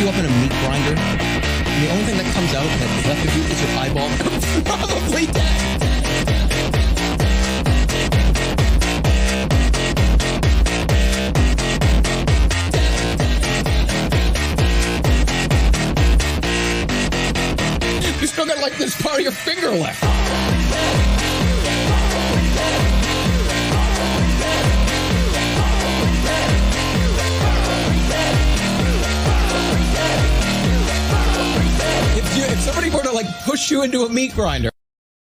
you up in a meat grinder, and the only thing that comes out that's left of you is your eyeball, probably dead. You still got like this part of your finger left. If somebody were to like push you into a meat grinder.